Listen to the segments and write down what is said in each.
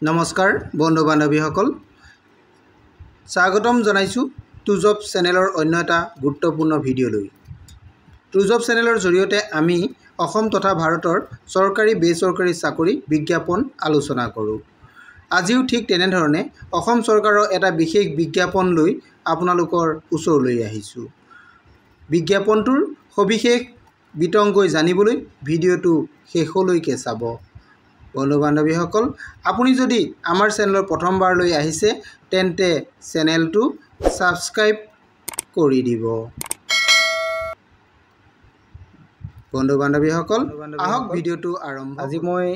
নমস্কাৰ বন্ধু বান্ধৱীসকল স্বাগতম জনাইছোঁ টুজব চেনেলৰ অন্য এটা গুৰুত্বপূৰ্ণ ভিডিঅ'লৈ। টুজব চেনেলৰ জৰিয়তে আমি অসম তথা ভাৰতৰ চৰকাৰী বেচৰকাৰী চাকৰি বিজ্ঞাপন আলোচনা কৰোঁ। আজিও ঠিক তেনেধৰণে অসম চৰকাৰৰ এটা বিশেষ বিজ্ঞাপন লৈ আপোনালোকৰ ওচৰলৈ আহিছোঁ। বিজ্ঞাপনটোৰ সবিশেষ বিতংকৈ জানিবলৈ ভিডিঅ'টো শেষলৈকে চাব। বন্ধু বান্ধৱীসকল, আপুনি যদি আমাৰ চেনেলৰ প্ৰথমবাৰলৈ আহিছে তেন্তে চেনেলটো ছাবস্ক্ৰাইব কৰি দিব। বন্ধু বান্ধৱীসকল, আহক ভিডিঅ'টো আৰম্ভ। আজি মই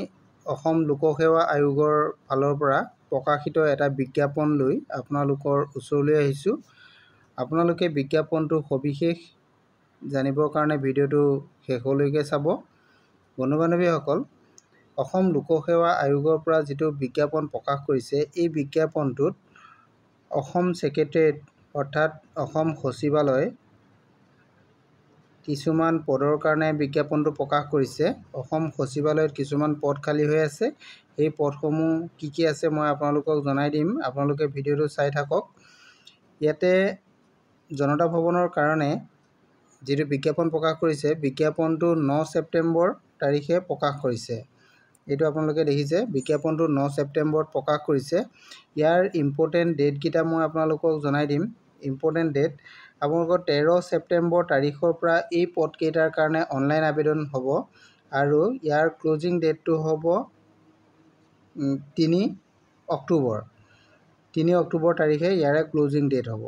অসম লোকসেৱা আয়োগৰ ফালৰ পৰা প্ৰকাশিত এটা বিজ্ঞাপন লৈ আপোনালোকৰ ওচৰলৈ আহিছোঁ। আপোনালোকে বিজ্ঞাপনটো সবিশেষ জানিবৰ কাৰণে ভিডিঅ'টো শেষলৈকে চাব। বন্ধু বান্ধৱীসকল, অসম লোকসেৱা আয়োগৰ পৰা যিটো বিজ্ঞাপন প্ৰকাশ কৰিছে, এই বিজ্ঞাপনটোত অসম ছেক্ৰেটেৰিয়েট অৰ্থাৎ অসম সচিবালয় কিছুমান পদৰ কাৰণে বিজ্ঞাপনটো প্ৰকাশ কৰিছে। অসম সচিবালয়ত কিছুমান পদ খালী হৈ আছে। এই পদসমূহ কি আছে মই আপোনালোকক জনাই দিম, আপোনালোকে ভিডিঅ'টো চাই থাকক। ইয়াতে জনতা ভৱনৰ কাৰণে যিটো বিজ্ঞাপন প্ৰকাশ কৰিছে, বিজ্ঞাপনটো 9 ছেপ্টেম্বৰ তাৰিখে প্ৰকাশ কৰিছে। এইটো আপোনালোকে দেখিছে, বিজ্ঞাপনটো 9 ছেপ্টেম্বৰত প্ৰকাশ কৰিছে। ইয়াৰ ইম্পৰ্টেণ্ট ডেটকেইটা মই আপোনালোকক জনাই দিম। ইম্পৰ্টেণ্ট ডেট আপোনালোকৰ 13 ছেপ্টেম্বৰ তাৰিখৰ পৰা এই পদকেইটাৰ কাৰণে অনলাইন আবেদন হ'ব আৰু ইয়াৰ ক্লজিং ডেটটো হ'ব 3 অক্টোবৰ। 3 অক্টোবৰ তাৰিখে ইয়াৰে ক্লজিং ডেট হ'ব।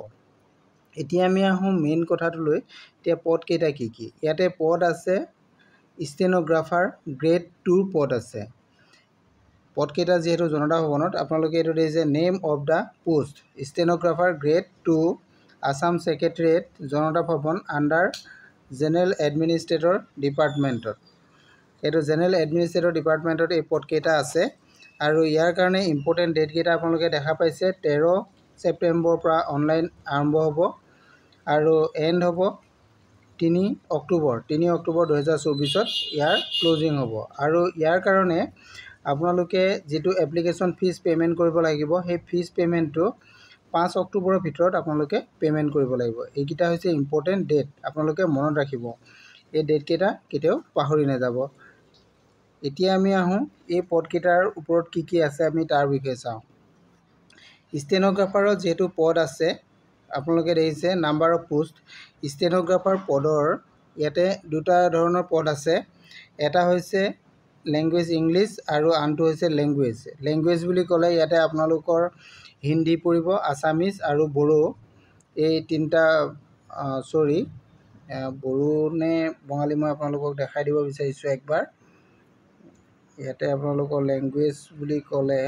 এতিয়া আমি আহোঁ মেইন কথাটোলৈ। এতিয়া পদকেইটা কি? ইয়াতে পদ আছে ষ্টেন'গ্ৰাফাৰ গ্ৰেড 2 পদ আছে। পদকেইটা যিহেতু জনতা ভৱনত, আপোনালোকে এইটো দেখিছে name of the post stenographer grade 2 Assam secretariat Janata Bhawan under general administrator ডিপাৰ্টমেণ্টত। এইটো জেনেৰেল এডমিনিষ্ট্ৰেটৰ ডিপাৰ্টমেণ্টত এই পদকেইটা আছে আৰু ইয়াৰ কাৰণে ইম্পৰ্টেণ্ট ডেটকেইটা আপোনালোকে দেখা পাইছে। 13 ছেপ্টেম্বৰৰ পৰা অনলাইন আৰম্ভ হ'ব আৰু এণ্ড হ'ব 3 অক্টোবৰ। 3 অক্টোবৰ 2024ত ইয়াৰ ক্লজিং হ'ব আৰু ইয়াৰ কাৰণে আপোনালোকে যিটো এপ্লিকেশ্যন ফিজ পে'মেণ্ট কৰিব লাগিব, সেই ফিজ পে'মেণ্টটো 5 অক্টোবৰৰ ভিতৰত আপোনালোকে পে'মেণ্ট কৰিব লাগিব। এইকেইটা হৈছে ইম্পৰ্টেণ্ট ডেট, আপোনালোকে মনত ৰাখিব। এই ডেটকেইটা কেতিয়াও পাহৰি নাযাব। এতিয়া আমি আহোঁ এই পদকেইটাৰ ওপৰত কি আছে আমি তাৰ বিষয়ে চাওঁ। ষ্টেন'গ্ৰাফাৰৰ যিহেতু পদ আছে, আপোনালোকে দেখিছে নাম্বাৰ অফ পোষ্ট। ষ্টেন'গ্ৰাফাৰ পদৰ ইয়াতে দুটা ধৰণৰ পদ আছে। এটা হৈছে লেংগুৱেজ ইংলিছ আৰু আনটো হৈছে লেংগুৱেজ। লেংগুৱেজ বুলি ক'লে ইয়াতে আপোনালোকৰ হিন্দী পৰিব, আছামিজ আৰু বড়ো। এই তিনিটা বড়ো নে বঙালী মই আপোনালোকক দেখাই দিব বিচাৰিছোঁ একবাৰ। ইয়াতে আপোনালোকৰ লেংগুৱেজ বুলি ক'লে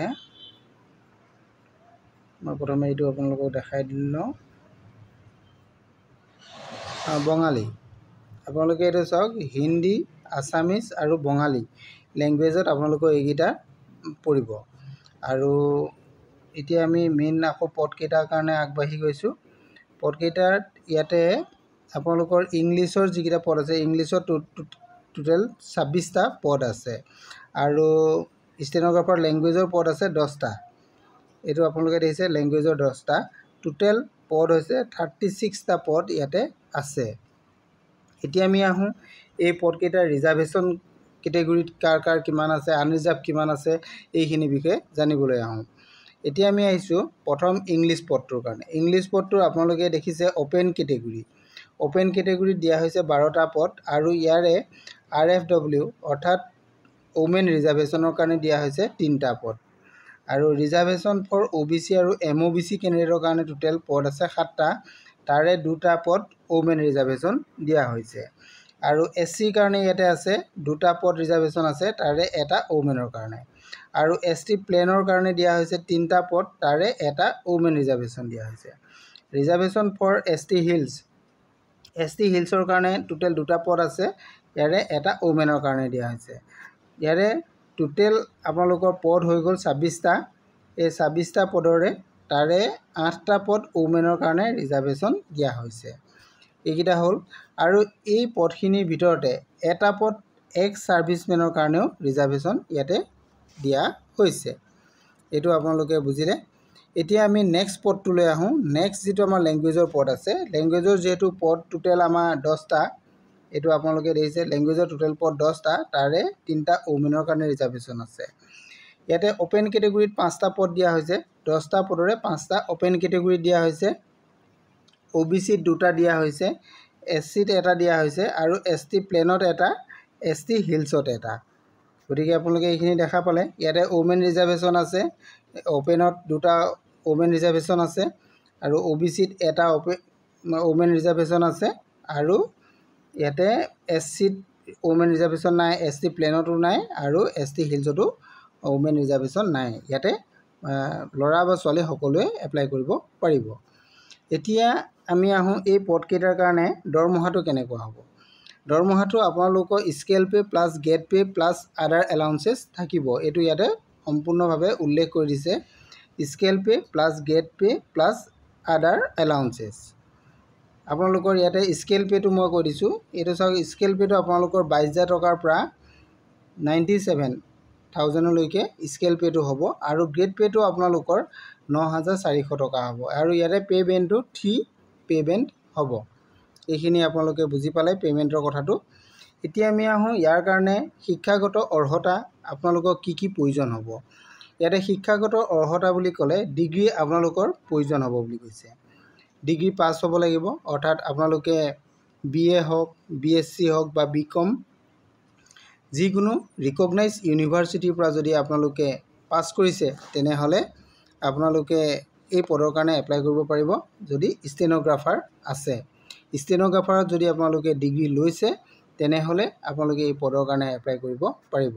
মই প্ৰথমে এইটো আপোনালোকক দেখাই দিলোঁ। বঙালী, আপোনালোকে এইটো চাওক, হিন্দী, আছামিজ আৰু বঙালী লেংগুৱেজত আপোনালোকৰ এইকেইটা পৰিব। আৰু এতিয়া আমি মেইন আকৌ পদকেইটাৰ কাৰণে আগবাঢ়ি গৈছোঁ। পদকেইটাত ইয়াতে আপোনালোকৰ ইংলিছৰ যিকেইটা পদ আছে, ইংলিছত টোটেল 26টা পদ আছে আৰু ষ্টেন'গ্ৰাফাৰ লেংগুৱেজৰ পদ আছে 10টা। এইটো আপোনালোকে দেখিছে লেংগুৱেজৰ 10টা। টোটেল পদ হৈছে 36টা পদ ইয়াতে আছে। এতিয়া আমি আহোঁ এই পদকেইটাৰ ৰিজাৰ্ভেশ্যন কেটেগৰীত কাৰ কিমান আছে, আনৰিজাৰ্ভ কিমান আছে, এইখিনি বিষয়ে জানিবলৈ আহোঁ। এতিয়া আমি আহিছোঁ প্ৰথম ইংলিছ পদটোৰ কাৰণে। ইংলিছ পদটোৰ আপোনালোকে দেখিছে অ'পেন কেটেগৰী। অ'পেন কেটেগৰীত দিয়া হৈছে 12টা পদ আৰু ইয়াৰে RFW অৰ্থাৎ ওমেন ৰিজাৰ্ভেশ্যনৰ কাৰণে দিয়া হৈছে 3টা পদ আৰু ৰিজাৰ্ভেশ্যন ফৰ OBC আৰু MOBC কেণ্ডিডেটৰ কাৰণে টোটেল পদ আছে 7টা। তাৰে 2টা পদ ওমেন ৰিজাৰ্ভেশ্যন দিয়া হৈছে আৰু SCৰ কাৰণে ইয়াতে আছে 2টা পদ ৰিজাৰ্ভেশ্যন আছে, তাৰে এটা ওমেনৰ কাৰণে। আৰু ST প্লেনৰ কাৰণে দিয়া হৈছে 3টা পদ, তাৰে এটা ওমেন ৰিজাৰ্ভেশ্যন দিয়া হৈছে। ৰিজাৰ্ভেশ্যন ফৰ ST হিলছৰ কাৰণে টোটেল 2টা পদ আছে, ইয়াৰে এটা ওমেনৰ কাৰণে দিয়া হৈছে। ইয়াৰে টোটেল আপোনালোকৰ পদ হৈ গ'ল 26টা। এই 26টা পদৰে তাৰে 8টা পদ ওমেনৰ কাৰণে ৰিজাৰ্ভেশ্যন দিয়া হৈছে। এইকেইটা হ'ল আৰু এই পদখিনিৰ ভিতৰতে এটা পদ এক্স ছাৰ্ভিচমেনৰ কাৰণেও ৰিজাৰ্ভেশ্যন ইয়াতে দিয়া হৈছে। এইটো আপোনালোকে বুজিলে। এতিয়া আমি নেক্সট পদটোলৈ আহোঁ। নেক্সট যিটো আমাৰ লেংগুৱেজৰ পদ আছে, লেংগুৱেজৰ যিহেতু পদ টোটেল আমাৰ 10টা, এইটো আপোনালোকে দেখিছে লেংগুৱেজৰ টোটেল পদ 10টা, তাৰে 3টা ওমেনৰ কাৰণে ৰিজাৰ্ভেশ্যন আছে। ইয়াতে অপেন কেটেগৰীত 5টা পদ দিয়া হৈছে, 10টা পদৰে 5টা অপেন কেটেগৰীত দিয়া হৈছে, OBCত 2টা দিয়া হৈছে, SCত 1টা দিয়া হৈছে আৰু ST প্লেনত 1টা, ST হিলছত 1টা। গতিকে আপোনালোকে এইখিনি দেখা পালে। ইয়াতে ওমেন ৰিজাৰ্ভেশ্যন আছে, অপেনত 2টা ওমেন ৰিজাৰ্ভেশ্যন আছে আৰু OBCত 1টা ওমেন ৰিজাৰ্ভেশ্যন আছে আৰু ইয়াতে SCত ওমেন ৰিজাৰ্ভেশ্যন নাই, ST প্লেনতো নাই আৰু ST হিলছতো ওমেন ৰিজাৰ্ভেশ্যন নাই। ইয়াতে ল'ৰা বা ছোৱালী সকলোৱে এপ্লাই কৰিব পাৰিব। এতিয়া আমি আহোঁ এই পদকেইটাৰ কাৰণে দৰমহাটো কেনেকুৱা হ'ব। দৰমহাটো আপোনালোকৰ scale pay plus grade pay plus other allowances থাকিব। এইটো ইয়াতে সম্পূৰ্ণভাৱে উল্লেখ কৰি দিছে, scale pay plus grade pay plus other allowances. আপোনালোকৰ ইয়াতে স্কেল পেটো মই কৈ দিছোঁ। এইটো চাওক, স্কেল পেটো আপোনালোকৰ 22,000 টকাৰ পৰা 97,000লৈকে স্কেল পেটো হ'ব আৰু গ্ৰেড পেটো আপোনালোকৰ 9,400 টকা হ'ব আৰু ইয়াতে পে বেণ্ডটো 3 পে বেণ্ড হ'ব। এইখিনি আপোনালোকে বুজি পালে পে'মেণ্টৰ কথাটো। এতিয়া আমি আহোঁ ইয়াৰ কাৰণে শিক্ষাগত অৰ্হতা আপোনালোকৰ কি কি প্ৰয়োজন হ'ব। ইয়াতে শিক্ষাগত অৰ্হতা বুলি ক'লে ডিগ্ৰী আপোনালোকৰ প্ৰয়োজন হ'ব বুলি কৈছে। ডিগ্ৰী পাছ হ'ব লাগিব, অৰ্থাৎ আপোনালোকে BA হওক, BSc হওক বা BCom যিকোনো ৰিকগনাইজ ইউনিভাৰ্চিটিৰ পৰা যদি আপোনালোকে পাছ কৰিছে তেনেহ'লে আপোনালোকে এই পদৰ কাৰণে এপ্লাই কৰিব পাৰিব। যদি ষ্টেন'গ্ৰাফাৰ আছে, ষ্টেন'গ্ৰাফাৰত যদি আপোনালোকে ডিগ্ৰী লৈছে তেনেহ'লে আপোনালোকে এই পদৰ কাৰণে এপ্লাই কৰিব পাৰিব।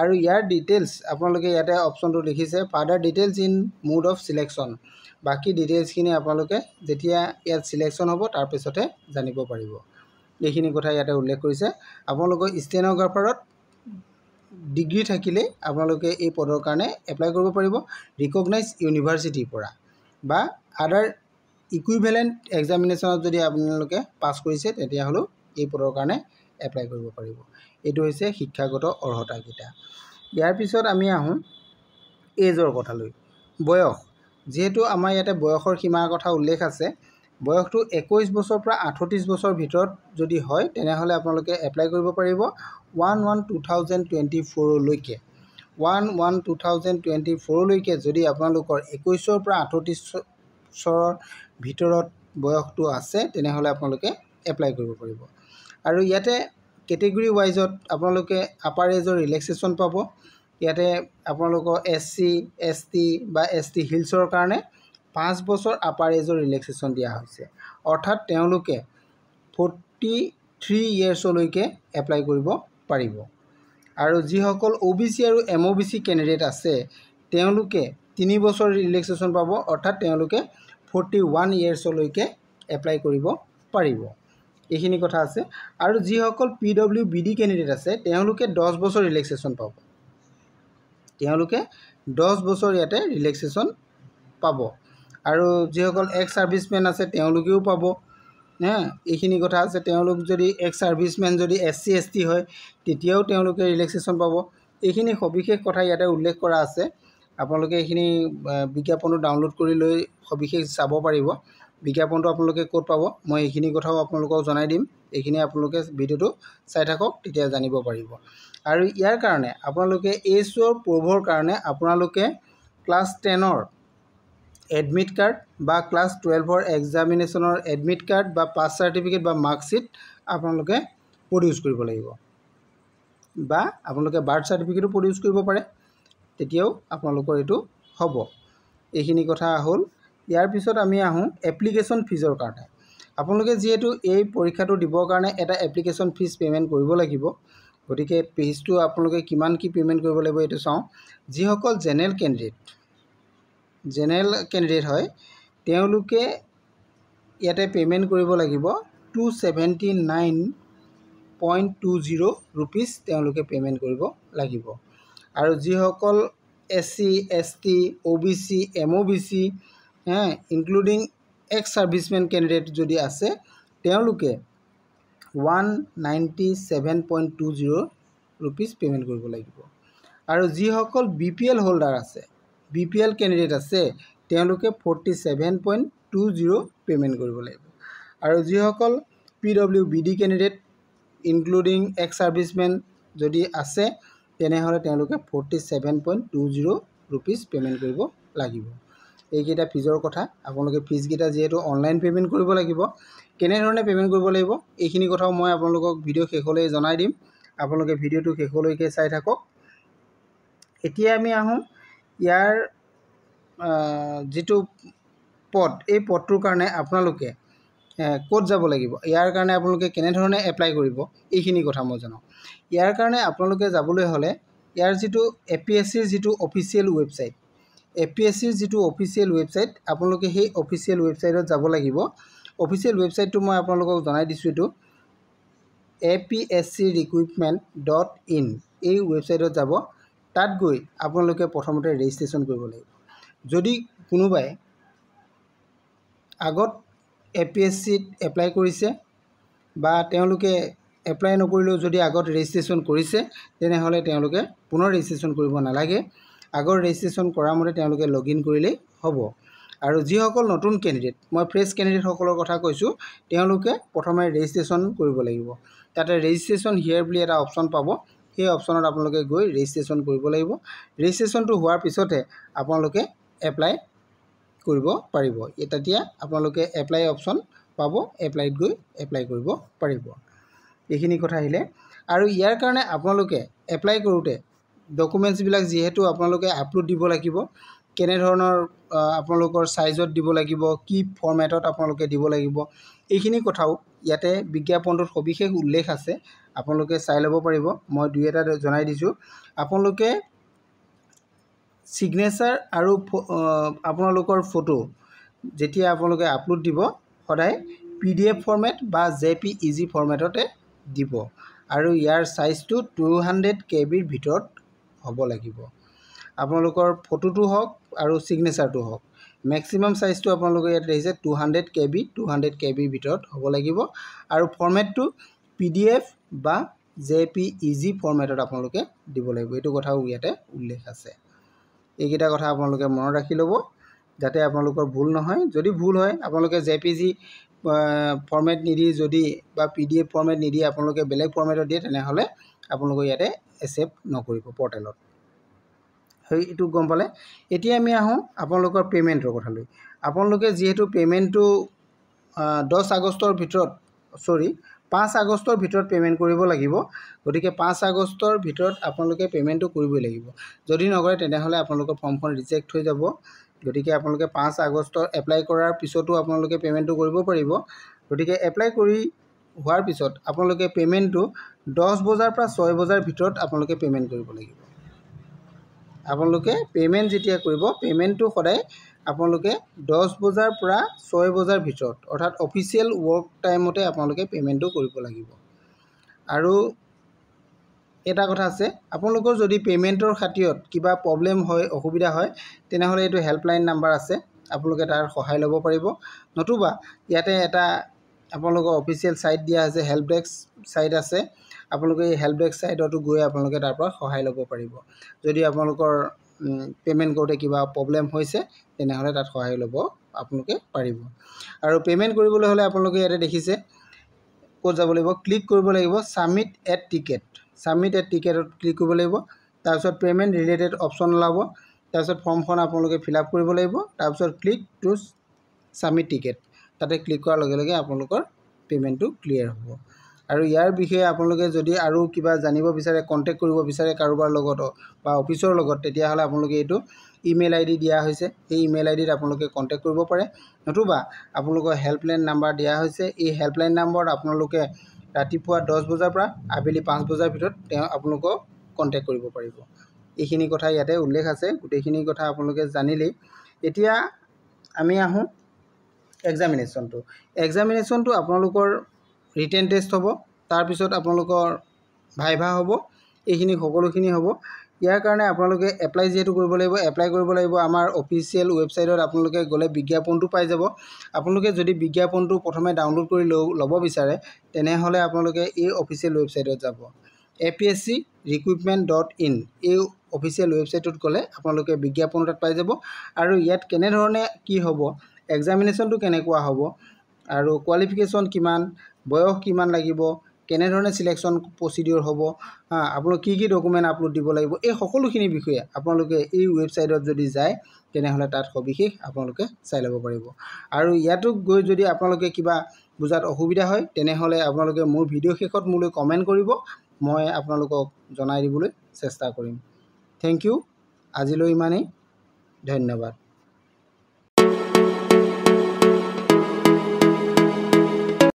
আৰু ইয়াৰ ডিটেইলছ আপোনালোকে ইয়াতে অপশ্যনটো লিখিছে, further details in mode of selection. বাকী ডিটেইলছখিনি আপোনালোকে যেতিয়া ইয়াত চিলেকশ্যন হ'ব তাৰপিছতহে জানিব পাৰিব। এইখিনি কথা ইয়াতে উল্লেখ কৰিছে। আপোনালোকৰ ষ্টেন'গ্ৰাফাৰত ডিগ্ৰী থাকিলে আপোনালোকে এই পদৰ কাৰণে এপ্লাই কৰিব পাৰিব ৰিকগনাইজ ইউনিভাৰ্চিটিৰ পৰা বা আদাৰ ইকুইভেলেণ্ট এক্সামিনেশ্যনত যদি আপোনালোকে পাছ কৰিছে তেতিয়াহ'লেও এই পদৰ কাৰণে এপ্লাই কৰিব পাৰিব। এইটো হৈছে শিক্ষাগত অৰ্হতাকেইটা। ইয়াৰ পিছত আমি আহোঁ এজৰ কথালৈ। বয়স, যিহেতু আমাৰ ইয়াতে বয়সৰ সীমাৰ কথা উল্লেখ আছে, বয়সটো 21 বছৰৰ পৰা 38 বছৰৰ ভিতৰত যদি হয় তেনেহ'লে আপোনালোকে এপ্লাই কৰিব পাৰিব 1/1/2024লৈকে। 1/1/2024লৈকে যদি আপোনালোকৰ 21ৰ পৰা 38 বছৰৰ ভিতৰত বয়সটো আছে তেনেহ'লে আপোনালোকে এপ্লাই কৰিব পাৰিব। আৰু ইয়াতে কেটেগৰী ৱাইজত আপোনালোকে আপাৰ এজৰ ৰিলেক্সেশ্যন পাব। ইয়াতে আপোনালোকৰ SC, ST বা ST হিলছৰ কাৰণে 5 বছৰ আপাৰ এজৰ ৰিলেক্সেশ্যন দিয়া হৈছে, অৰ্থাৎ তেওঁলোকে 43 ইয়েৰ্ছলৈকে এপ্লাই কৰিব পাৰিব। আৰু যিসকল OBC আৰু MOBC কেণ্ডিডেট আছে তেওঁলোকে 3 বছৰ ৰিলেক্সেশ্যন পাব, অৰ্থাৎ তেওঁলোকে 41 ইয়েৰ্ছলৈকে এপ্লাই কৰিব পাৰিব। এইখিনি কথা আছে। আৰু যিসকল PWBD কেণ্ডিডেট আছে তেওঁলোকে 10 বছৰ ৰিলেক্সেশ্যন পাব, তেওঁলোকে 10 বছৰ ইয়াতে ৰিলেক্সেশ্যন পাব। আৰু যিসকল এক্স ছাৰ্ভিচমেন আছে তেওঁলোকেও পাব। এইখিনি কথা আছে। তেওঁলোক যদি এক্স ছাৰ্ভিচমেন যদি SC ST হয় তেতিয়াও তেওঁলোকে ৰিলেক্সেশ্যন পাব। এইখিনি সবিশেষ কথা ইয়াতে উল্লেখ কৰা আছে। আপোনালোকে এইখিনি বিজ্ঞাপনটো ডাউনলোড কৰি লৈ সবিশেষ চাব পাৰিব। বিজ্ঞাপনটো আপোনালোকে ক'ত পাব মই এইখিনি কথাও আপোনালোকক জনাই দিম। এইখিনি আপোনালোকে ভিডিঅ'টো চাই থাকক, তেতিয়া জানিব পাৰিব। আৰু ইয়াৰ কাৰণে আপোনালোকে এইচৰ প্ৰুভৰ কাৰণে আপোনালোকে ক্লাছ 10ৰ এডমিট কাৰ্ড বা ক্লাছ 12ৰ এক্সামিনেশ্যনৰ এডমিট কাৰ্ড বা পাছ চাৰ্টিফিকেট বা মাৰ্কশ্বিট আপোনালোকে প্ৰডিউচ কৰিব লাগিব, বা আপোনালোকে বাৰ্থ চাৰ্টিফিকেটো প্ৰডিউচ কৰিব পাৰে, তেতিয়াও আপোনালোকৰ এইটো হ'ব। এইখিনি কথা হ'ল। ইয়াৰ পিছত আমি আহোঁ এপ্লিকেশ্যন ফিজৰ কাৰণে। আপোনালোকে যিহেতু এই পৰীক্ষাটো দিবৰ কাৰণে এটা এপ্লিকেশ্যন ফিজ পে'মেণ্ট কৰিব লাগিব, গতিকে ফিজটো আপোনালোকে কিমান কি পে'মেণ্ট কৰিব লাগিব এইটো চাওঁ। যিসকল জেনেৰেল কেণ্ডিডেট হয় তেওঁলোকে ইয়াতে পে'মেণ্ট কৰিব লাগিব 279.20 ৰুপিজ তেওঁলোকে পে'মেণ্ট কৰিব লাগিব। আৰু যিসকল SC ST OBC MOBC including x servicemen candidate যদি আছে তেওঁলোকে 197.20 ৰুপিজ পে'মেণ্ট কৰিব লাগিব। আৰু যিসকল BPL হোল্ডাৰ আছে, BPL কেণ্ডিডেট আছে তেওঁলোকে 47.20 পে'মেণ্ট কৰিব লাগিব আৰু যিসকল PWBD candidate including x servicemen যদি আছে তেনেহ'লে তেওঁলোকে 47.20 ৰুপিজ পে'মেণ্ট কৰিব লাগিব। এইকেইটা ফিজৰ কথা। আপোনালোকে ফিজকেইটা যিহেতু অনলাইন পে'মেণ্ট কৰিব লাগিব, কেনেধৰণে পে'মেণ্ট কৰিব লাগিব এইখিনি কথাও মই আপোনালোকক ভিডিঅ' শেষলৈ জনাই দিম। আপোনালোকে ভিডিঅ'টো শেষলৈকে চাই থাকক। এতিয়া আমি আহোঁ ইয়াৰ যিটো পদ, এই পদটোৰ কাৰণে আপোনালোকে ক'ত যাব লাগিব, ইয়াৰ কাৰণে আপোনালোকে কেনেধৰণে এপ্লাই কৰিব এইখিনি কথা মই জনাওঁ। ইয়াৰ কাৰণে আপোনালোকে যাবলৈ হ'লে ইয়াৰ যিটো APSCৰ যিটো অফিচিয়েল ৱেবছাইট, APSCৰ যিটো অফিচিয়েল ৱেবছাইট, আপোনালোকে সেই অফিচিয়েল ৱেবছাইটত যাব লাগিব। অফিচিয়েল ৱেবছাইটটো মই আপোনালোকক জনাই দিছোঁ, এইটো apscrecruitment.in এই ৱেবছাইটত যাব। তাত গৈ আপোনালোকে প্ৰথমতে ৰেজিষ্ট্ৰেশ্যন কৰিব লাগিব। যদি কোনোবাই আগত APSCত এপ্লাই কৰিছে বা তেওঁলোকে এপ্লাই নকৰিলেও যদি আগত ৰেজিষ্ট্ৰেশ্যন কৰিছে তেনেহ'লে তেওঁলোকে পুনৰ ৰেজিষ্ট্ৰেশ্যন কৰিব নালাগে। আগৰ ৰেজিষ্ট্ৰেশ্যন কৰা মতে তেওঁলোকে লগ ইন কৰিলেই হ'ব। আৰু যিসকল নতুন কেণ্ডিডেট, মই ফ্ৰেছ কেণ্ডিডেটসকলৰ কথা কৈছোঁ, তেওঁলোকে প্ৰথমে ৰেজিষ্ট্ৰেশ্যন কৰিব লাগিব। তাতে ৰেজিষ্ট্ৰেশ্যন হিয়াৰ বুলি এটা অপশ্যন পাব, সেই অপশ্যনত আপোনালোকে গৈ ৰেজিষ্ট্ৰেশ্যন কৰিব লাগিব। ৰেজিষ্ট্ৰেশ্যনটো হোৱাৰ পিছতহে আপোনালোকে এপ্লাই কৰিব পাৰিব। তেতিয়া আপোনালোকে এপ্লাই অপশ্যন পাব, এপ্লাইত গৈ এপ্লাই কৰিব পাৰিব। এইখিনি কথা আহিলে। আৰু ইয়াৰ কাৰণে আপোনালোকে এপ্লাই কৰোঁতে ডকুমেণ্টছবিলাক যিহেতু আপোনালোকে আপলোড দিব লাগিব, কেনেধৰণৰ আপোনালোকৰ চাইজত দিব লাগিব, কি ফৰ্মেটত আপোনালোকে দিব লাগিব, এইখিনি কথাও ইয়াতে বিজ্ঞাপনটোত সবিশেষ উল্লেখ আছে, আপোনালোকে চাই ল'ব পাৰিব। মই দুই এটা জনাই দিছোঁ। আপোনালোকে ছিগনেচাৰ আৰু আপোনালোকৰ ফটো যেতিয়া আপোনালোকে আপলোড দিব সদায় PDF ফৰ্মেট বা JPEG ফৰ্মেটতে দিব আৰু ইয়াৰ চাইজটো 200 KBৰ ভিতৰত হ'ব লাগিব। আপোনালোকৰ ফটোটো হওক আৰু ছিগনেচাৰটো হওক, মেক্সিমাম চাইজটো আপোনালোকে ইয়াত দেখিছে 200 KBৰ ভিতৰত হ'ব লাগিব আৰু ফৰ্মেটটো PDF বা JPEG ফৰ্মেটত আপোনালোকে দিব লাগিব। এইটো কথাও ইয়াতে উল্লেখ আছে। এইকেইটা কথা আপোনালোকে মনত ৰাখি ল'ব যাতে আপোনালোকৰ ভুল নহয়। যদি ভুল হয় আপোনালোকে JPEG ফৰ্মেট নিদি যদি বা PDF ফৰ্মেট নিদি আপোনালোকে বেলেগ ফৰ্মেটত দিয়ে তেনেহ'লে আপোনালোকে ইয়াতে একচেপ্ট নকৰিব পৰ্টেলত। সেইটো গম পালে। এতিয়া আমি আহোঁ আপোনালোকৰ পে'মেণ্টৰ কথালৈ। আপোনালোকে যিহেতু পে'মেণ্টটো 5 আগষ্টৰ ভিতৰত পে'মেণ্ট কৰিব লাগিব, গতিকে 5 আগষ্টৰ ভিতৰত আপোনালোকে পে'মেণ্টটো কৰিবই লাগিব। যদি নকৰে তেনেহ'লে আপোনালোকৰ ফৰ্মখন ৰিজেক্ট হৈ যাব। গতিকে আপোনালোকে 5 আগষ্টৰ এপ্লাই কৰাৰ পিছতো আপোনালোকে পে'মেণ্টটো কৰিব পাৰিব। গতিকে এপ্লাই কৰি হোৱাৰ পিছত আপোনালোকে পে'মেণ্টটো 10 বজাৰ পৰা 6 বজাৰ ভিতৰত আপোনালোকে পে'মেণ্ট কৰিব লাগিব। আপোনালোকে পে'মেণ্ট যেতিয়া কৰিব, পে'মেণ্টটো সদায় আপোনালোকে 10 বজাৰ পৰা 6 বজাৰ ভিতৰত, অৰ্থাৎ অফিচিয়েল ৱৰ্ক টাইমতে আপোনালোকে পে'মেণ্টটো কৰিব লাগিব। আৰু এটা কথা আছে, আপোনালোকৰ যদি পে'মেণ্টৰ খাতিৰত কিবা প্ৰব্লেম হয়, অসুবিধা হয়, তেনেহ'লে এইটো হেল্পলাইন নাম্বাৰ আছে, আপোনালোকে তাৰ সহায় ল'ব পাৰিব। নতুবা ইয়াতে এটা আপোনালোকৰ অফিচিয়েল ছাইট দিয়া আছে, হেল্প ডেস্ক ছাইট আছে, আপোনালোকে এই হেল্প ডেস্ক ছাইটতো গৈ আপোনালোকে তাৰ পৰা সহায় ল'ব পাৰিব। যদি আপোনালোকৰ পে'মেণ্ট কৰোঁতে কিবা প্ৰব্লেম হৈছে তেনেহ'লে তাত সহায় ল'ব আপোনালোকে পাৰিব। আৰু পে'মেণ্ট কৰিবলৈ হ'লে আপোনালোকে ইয়াতে দেখিছে ক'ত যাব লাগিব, ক্লিক কৰিব লাগিব submit add ticket. Submit add টিকেটত ক্লিক কৰিব লাগিব। তাৰপিছত পে'মেণ্ট ৰিলেটেড অপশ্যন ওলাব। তাৰপিছত ফৰ্মখন আপোনালোকে ফিল আপ কৰিব লাগিব। তাৰপিছত ক্লিক টু ছাবমিট টিকেট, তাতে ক্লিক কৰাৰ লগে লগে আপোনালোকৰ পে'মেণ্টটো ক্লিয়াৰ হ'ব। আৰু ইয়াৰ বিষয়ে আপোনালোকে যদি আৰু কিবা জানিব বিচাৰে, কণ্টেক্ট কৰিব বিচাৰে কাৰোবাৰ লগত বা অফিচৰ লগত, তেতিয়াহ'লে আপোনালোকে এইটো ইমেইল ID দিয়া হৈছে, সেই ইমেইল IDত আপোনালোকে কণ্টেক্ট কৰিব পাৰে। নতুবা আপোনালোকৰ হেল্পলাইন নাম্বাৰ দিয়া হৈছে, এই হেল্পলাইন নাম্বাৰত আপোনালোকে ৰাতিপুৱা 10 বজাৰ পৰা আবেলি 5 বজাৰ ভিতৰত আপোনালোকক কণ্টেক্ট কৰিব পাৰিব। এইখিনি কথা ইয়াতে উল্লেখ আছে, গোটেইখিনি কথা আপোনালোকে জানিলেই। এতিয়া আমি আহোঁ এক্সামিনেশ্যনটো। এক্সামিনেশ্যনটো আপোনালোকৰ ৰিটেন টেষ্ট হ'ব, তাৰপিছত আপোনালোকৰ ভাইভা হ'ব, এইখিনি সকলোখিনি হ'ব। ইয়াৰ কাৰণে আপোনালোকে এপ্লাই যিহেতু কৰিব লাগিব, এপ্লাই কৰিব লাগিব আমাৰ অফিচিয়েল ৱেবছাইটত আপোনালোকে গ'লে বিজ্ঞাপনটো পাই যাব। আপোনালোকে যদি বিজ্ঞাপনটো প্ৰথমে ডাউনলোড কৰি ল'ব বিচাৰে তেনেহ'লে আপোনালোকে এই অফিচিয়েল ৱেবছাইটত যাব, apscrecruitment.in এই অফিচিয়েল ৱেবছাইটত গ'লে আপোনালোকে বিজ্ঞাপন তাত পাই যাব আৰু ইয়াত কেনেধৰণে কি হ'ব এক্সামিনেশ্যনটো কেনেকুৱা হ'ব আৰু কোৱালিফিকেশ্যন কিমান বয়স কিমান লাগিব কেনেধৰণে সিলেকশ্যন প্ৰচিডিউৰ হ'ব আপোনালোক কি ডকুমেণ্ট আপলোড দিব লাগিব এই সকলোখিনি বিষয়ে আপোনালোকে এই ৱেবছাইটত যদি যায় তেনেহ'লে তাত সবিশেষ আপোনালোকে চাই ল'ব পাৰিব আৰু ইয়াতো গৈ যদি আপোনালোকে কিবা বুজাত অসুবিধা হয় তেনেহ'লে আপোনালোকে মোৰ ভিডিঅ' শেষত মোলৈ কমেণ্ট কৰিব মই আপোনালোকক জনাই দিবলৈ চেষ্টা কৰিম থেংক ইউ আজিলৈ ইমানেই ধন্যবাদ